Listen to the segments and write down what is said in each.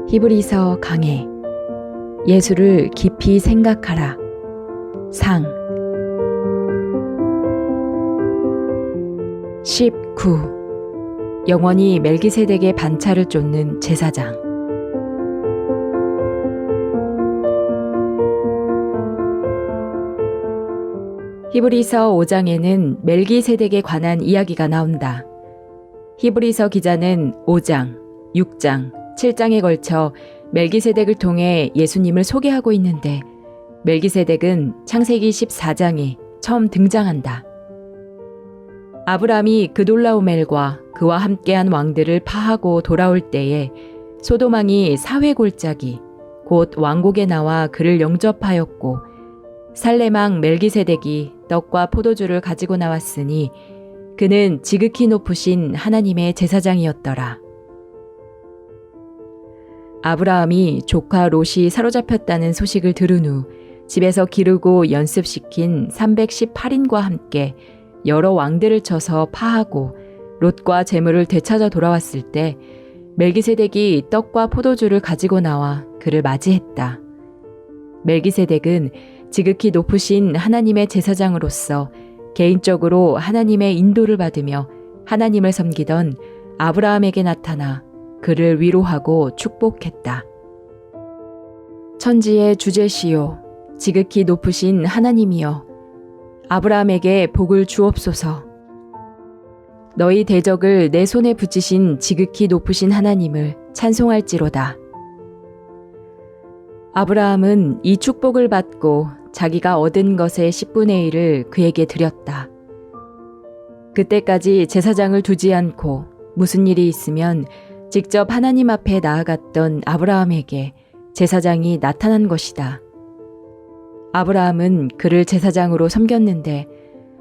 히브리서 강해. 예수를 깊이 생각하라. 상 19. 영원히 멜기세덱의 반차를 쫓는 제사장. 히브리서 5장에는 멜기세덱에 관한 이야기가 나온다. 히브리서 기자는 5장, 6장, 7장에 걸쳐 멜기세덱을 통해 예수님을 소개하고 있는데 멜기세덱은 창세기 14장에 처음 등장한다. 아브라함이 그돌라오멜과 그와 함께한 왕들을 파하고 돌아올 때에 소돔왕이 사회골짜기 곧 왕국에 나와 그를 영접하였고 살렘왕 멜기세덱이 떡과 포도주를 가지고 나왔으니 그는 지극히 높으신 하나님의 제사장이었더라. 아브라함이 조카 롯이 사로잡혔다는 소식을 들은 후 집에서 기르고 연습시킨 318인과 함께 여러 왕들을 쳐서 파하고 롯과 재물을 되찾아 돌아왔을 때 멜기세덱이 떡과 포도주를 가지고 나와 그를 맞이했다. 멜기세덱은 지극히 높으신 하나님의 제사장으로서 개인적으로 하나님의 인도를 받으며 하나님을 섬기던 아브라함에게 나타나 그를 위로하고 축복했다. 천지의 주제시요 지극히 높으신 하나님이여 아브라함에게 복을 주옵소서. 너희 대적을 내 손에 붙이신 지극히 높으신 하나님을 찬송할지로다. 아브라함은 이 축복을 받고 자기가 얻은 것의 10분의 1을 그에게 드렸다. 그때까지 제사장을 두지 않고 무슨 일이 있으면 직접 하나님 앞에 나아갔던 아브라함에게 제사장이 나타난 것이다. 아브라함은 그를 제사장으로 섬겼는데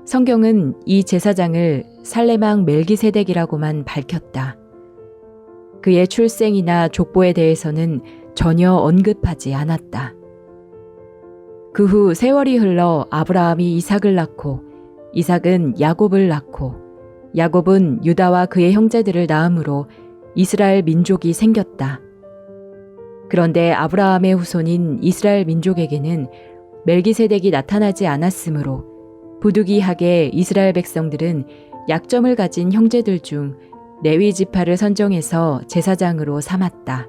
성경은 이 제사장을 살렘왕 멜기세덱이라고만 밝혔다. 그의 출생이나 족보에 대해서는 전혀 언급하지 않았다. 그 후 세월이 흘러 아브라함이 이삭을 낳고 이삭은 야곱을 낳고 야곱은 유다와 그의 형제들을 낳음으로 이스라엘 민족이 생겼다. 그런데 아브라함의 후손인 이스라엘 민족에게는 멜기세덱이 나타나지 않았으므로 부득이하게 이스라엘 백성들은 약점을 가진 형제들 중 레위 지파를 선정해서 제사장으로 삼았다.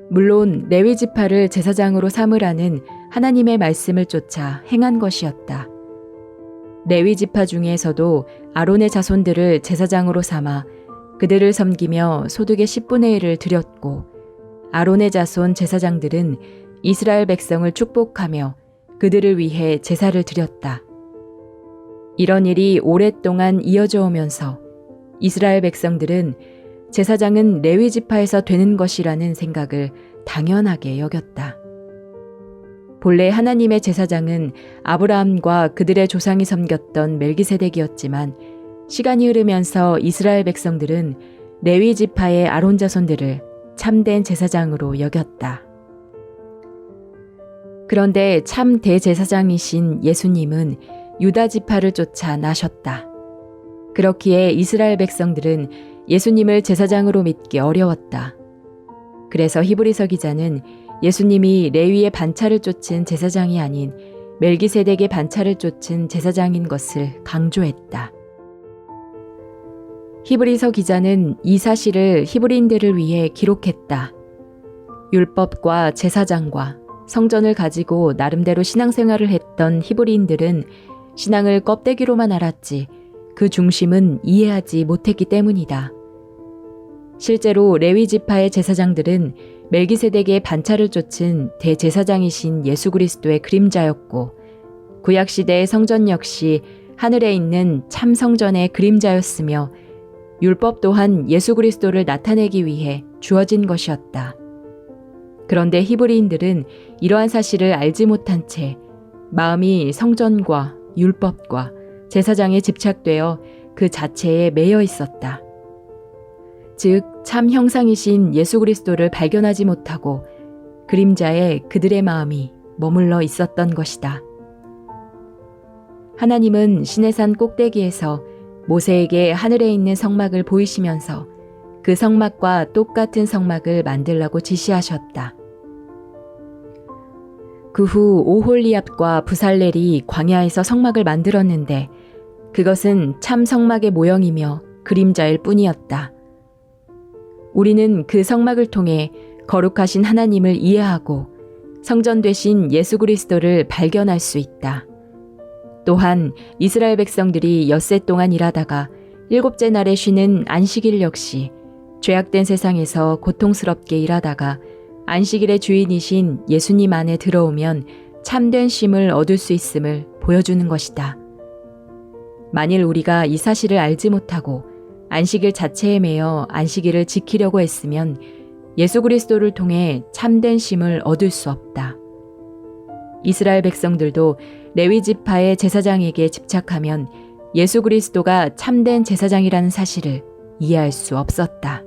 물론 레위 지파를 제사장으로 삼으라는 하나님의 말씀을 쫓아 행한 것이었다. 레위 지파 중에서도 아론의 자손들을 제사장으로 삼아 그들을 섬기며 소득의 10분의 1을 드렸고 아론의 자손 제사장들은 이스라엘 백성을 축복하며 그들을 위해 제사를 드렸다. 이런 일이 오랫동안 이어져 오면서 이스라엘 백성들은 제사장은 레위 지파에서 되는 것이라는 생각을 당연하게 여겼다. 본래 하나님의 제사장은 아브라함과 그들의 조상이 섬겼던 멜기세덱이었지만 시간이 흐르면서 이스라엘 백성들은 레위 지파의 아론 자손들을 참된 제사장으로 여겼다. 그런데 참 대제사장이신 예수님은 유다 지파를 쫓아 나셨다. 그렇기에 이스라엘 백성들은 예수님을 제사장으로 믿기 어려웠다. 그래서 히브리서 기자는 예수님이 레위의 반차를 쫓은 제사장이 아닌 멜기세덱의 반차를 쫓은 제사장인 것을 강조했다. 히브리서 기자는 이 사실을 히브리인들을 위해 기록했다. 율법과 제사장과 성전을 가지고 나름대로 신앙생활을 했던 히브리인들은 신앙을 껍데기로만 알았지 그 중심은 이해하지 못했기 때문이다. 실제로 레위 지파의 제사장들은 멜기세덱의 반차를 쫓은 대제사장이신 예수 그리스도의 그림자였고 구약시대의 성전 역시 하늘에 있는 참 성전의 그림자였으며 율법 또한 예수 그리스도를 나타내기 위해 주어진 것이었다. 그런데 히브리인들은 이러한 사실을 알지 못한 채 마음이 성전과 율법과 제사장에 집착되어 그 자체에 매여 있었다. 즉, 참 형상이신 예수 그리스도를 발견하지 못하고 그림자에 그들의 마음이 머물러 있었던 것이다. 하나님은 시내산 꼭대기에서 모세에게 하늘에 있는 성막을 보이시면서 그 성막과 똑같은 성막을 만들라고 지시하셨다. 그 후 오홀리압과 부살렐이 광야에서 성막을 만들었는데 그것은 참 성막의 모형이며 그림자일 뿐이었다. 우리는 그 성막을 통해 거룩하신 하나님을 이해하고 성전 되신 예수 그리스도를 발견할 수 있다. 또한 이스라엘 백성들이 엿새 동안 일하다가 일곱째 날에 쉬는 안식일 역시 죄악된 세상에서 고통스럽게 일하다가 안식일의 주인이신 예수님 안에 들어오면 참된 쉼을 얻을 수 있음을 보여주는 것이다. 만일 우리가 이 사실을 알지 못하고 안식일 자체에 매여 안식일을 지키려고 했으면 예수 그리스도를 통해 참된 쉼을 얻을 수 없다. 이스라엘 백성들도 레위 지파의 제사장에게 집착하면 예수 그리스도가 참된 제사장이라는 사실을 이해할 수 없었다.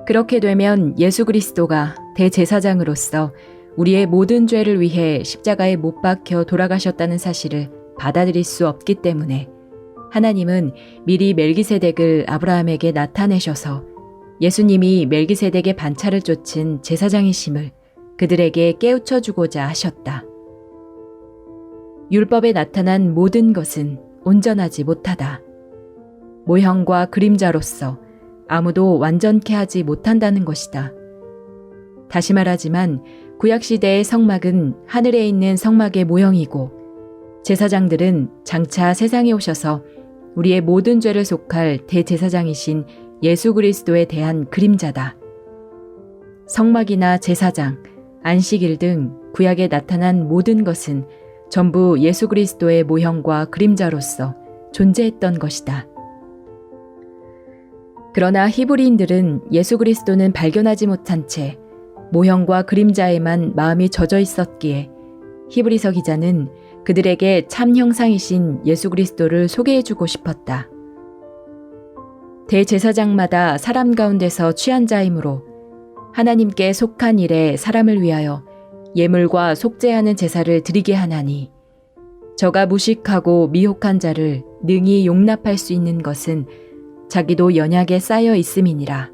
그렇게 되면 예수 그리스도가 대제사장으로서 우리의 모든 죄를 위해 십자가에 못 박혀 돌아가셨다는 사실을 받아들일 수 없기 때문에 하나님은 미리 멜기세덱을 아브라함에게 나타내셔서 예수님이 멜기세덱의 반차를 쫓은 제사장이심을 그들에게 깨우쳐 주고자 하셨다. 율법에 나타난 모든 것은 온전하지 못하다. 모형과 그림자로서 아무도 완전케 하지 못한다는 것이다. 다시 말하지만 구약시대의 성막은 하늘에 있는 성막의 모형이고 제사장들은 장차 세상에 오셔서 우리의 모든 죄를 속할 대제사장이신 예수 그리스도에 대한 그림자다. 성막이나 제사장, 안식일 등 구약에 나타난 모든 것은 전부 예수 그리스도의 모형과 그림자로서 존재했던 것이다. 그러나 히브리인들은 예수 그리스도는 발견하지 못한 채 모형과 그림자에만 마음이 젖어 있었기에 히브리서 기자는 그들에게 참 형상이신 예수 그리스도를 소개해주고 싶었다. 대제사장마다 사람 가운데서 취한 자이므로 하나님께 속한 일에 사람을 위하여 예물과 속죄하는 제사를 드리게 하나니 저가 무식하고 미혹한 자를 능히 용납할 수 있는 것은 자기도 연약에 쌓여 있음이니라.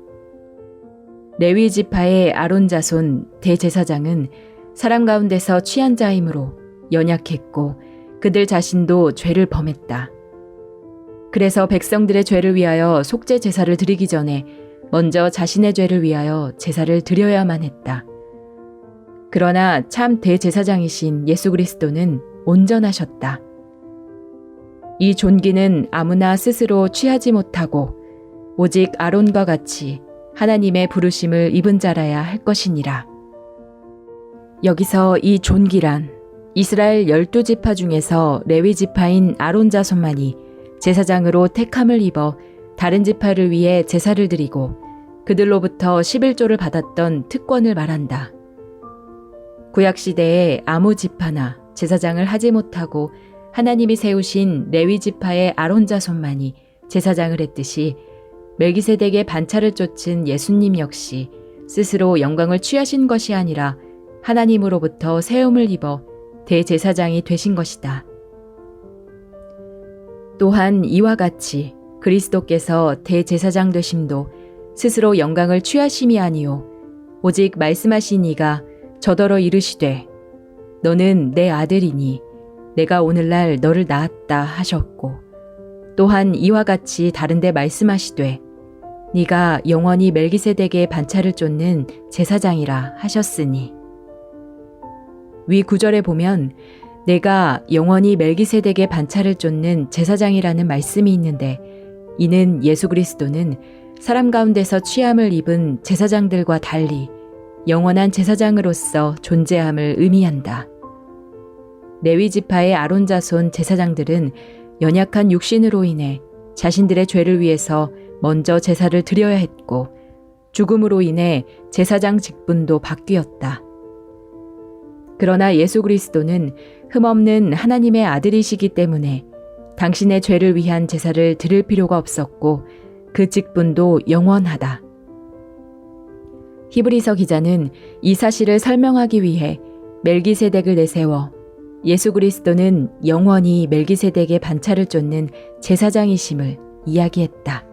레위 지파의 아론 자손 대제사장은 사람 가운데서 취한 자이므로 연약했고 그들 자신도 죄를 범했다. 그래서 백성들의 죄를 위하여 속죄 제사를 드리기 전에 먼저 자신의 죄를 위하여 제사를 드려야만 했다. 그러나 참 대제사장이신 예수 그리스도는 온전하셨다. 이 존귀는 아무나 스스로 취하지 못하고 오직 아론과 같이 하나님의 부르심을 입은 자라야 할 것이니라. 여기서 이 존귀란 이스라엘 12지파 중에서 레위 지파인 아론 자손만이 제사장으로 택함을 입어 다른 지파를 위해 제사를 드리고 그들로부터 11조를 받았던 특권을 말한다. 구약시대에 아무 지파나 제사장을 하지 못하고 하나님이 세우신 레위 지파의 아론 자손만이 제사장을 했듯이 멜기세덱의 반차를 쫓은 예수님 역시 스스로 영광을 취하신 것이 아니라 하나님으로부터 세움을 입어 대제사장이 되신 것이다. 또한 이와 같이 그리스도께서 대제사장 되심도 스스로 영광을 취하심이 아니요 오직 말씀하신 이가 저더러 이르시되 너는 내 아들이니 내가 오늘날 너를 낳았다 하셨고 또한 이와 같이 다른데 말씀하시되 네가 영원히 멜기세덱의 반차를 쫓는 제사장이라 하셨으니 위 구절에 보면 내가 영원히 멜기세덱의 반차를 쫓는 제사장이라는 말씀이 있는데 이는 예수 그리스도는 사람 가운데서 취함을 입은 제사장들과 달리 영원한 제사장으로서 존재함을 의미한다. 레위 지파의 아론 자손 제사장들은 연약한 육신으로 인해 자신들의 죄를 위해서 먼저 제사를 드려야 했고 죽음으로 인해 제사장 직분도 바뀌었다. 그러나 예수 그리스도는 흠없는 하나님의 아들이시기 때문에 당신의 죄를 위한 제사를 드릴 필요가 없었고 그 직분도 영원하다. 히브리서 기자는 이 사실을 설명하기 위해 멜기세덱을 내세워 예수 그리스도는 영원히 멜기세덱의 반차를 쫓는 제사장이심을 이야기했다.